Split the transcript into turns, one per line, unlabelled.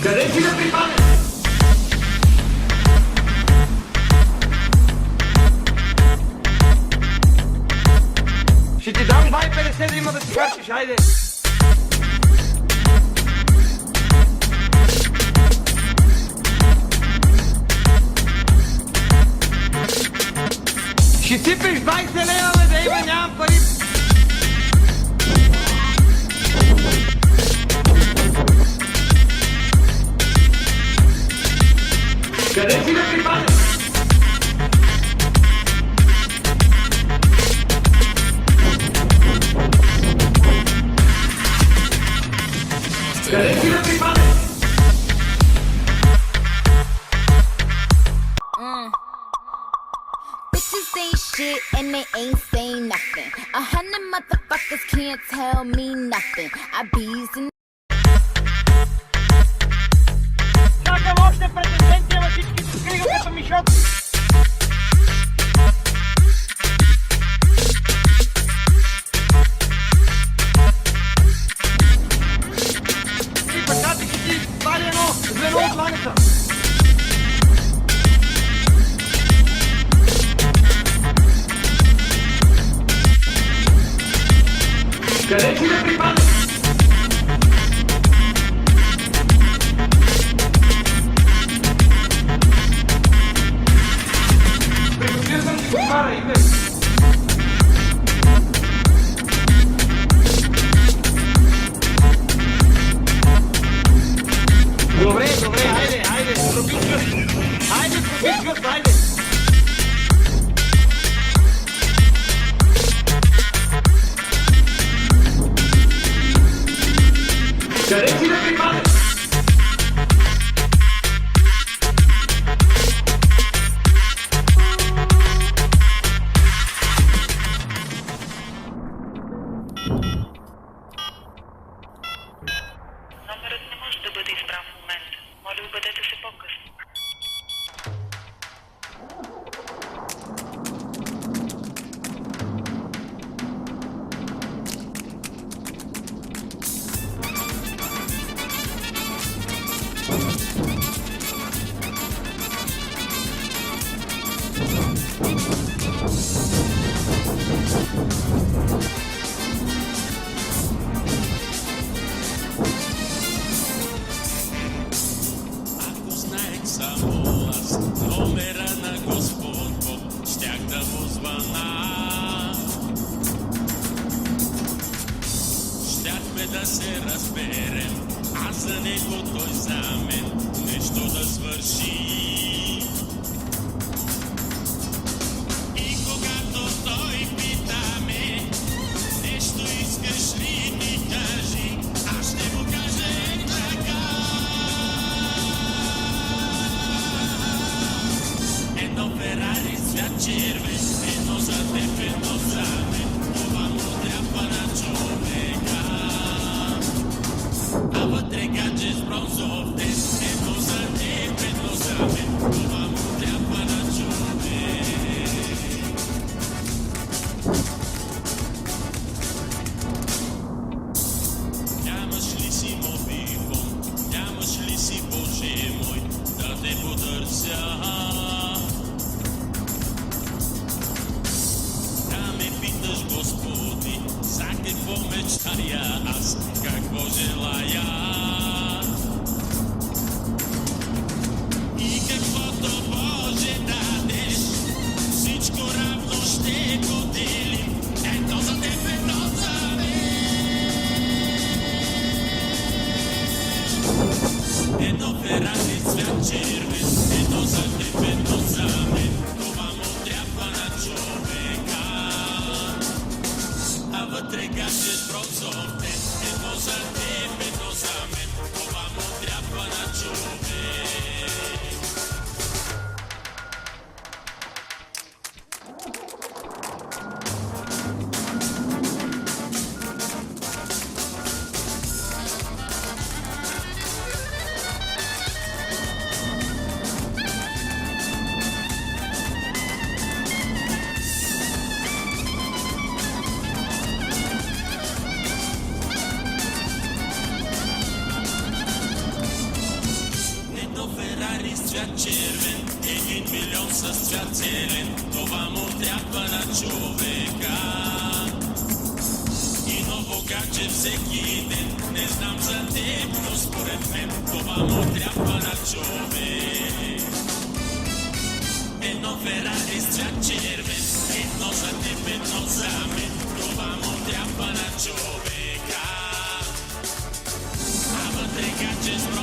Къде си да припадне? Ще ти дам 2,50 да има да си харчиш, айде! Ще сипеш 20 лева, бе, да има, нямам пари! Къде си да припадне? Къде си да припадне?
Bitches ain't shit and they ain't saying nothing. 100 motherfuckers can't tell me nothing. I bees and
Чакам още претенденти, ама всички се скриха като мишоти. И пъчати ще ти вали едно звено от лагата. Къде си да припадне? Приготвил съм ти кошмара, идвай! Добре, айде, проби гъст! Айде, проби гъст, айде! Къде си да припадне?
Номерът не може да бъде избран в момента. Моля, обадете се по-късно.
Ако знаех само аз номера на Господ Бог, щях да му звъна. Щяхме да се разберем, аз за него, той за мен, нещо да свърши. И когато той пита ме, нещо искаш ли ми кажи, аз ще му кажа така. Едно Ферари цвят червен, едно за теб, едно за мен, това му трябва на човека. А вътре гадже с бронзов тест, едно за теб, едно за мен, това му трябва на човек. Нямаш ли си мобилфон, нямаш ли си, Боже мой, да те потърся? Да ме питаш, Господи, за какво мечтая аз, какво желая? И каквото Боже дадеш, всичко равно ще го делим, едно за теб, едно за мен. Едно Ферари цвят червен, едно за теб, едно за мен, това му трябва на човека. А вътре гадже с бронзов тест, едно за теб, едно за мен, това му трябва на човек. за свят целен, това му трябва на човека. И ново гадже всеки ден, не знам за теб, но според мен това му трябва на човек. Едно Ферари с цвят червен, едно за теб, едно за мен, това му трябва на човека. А вътре гадже с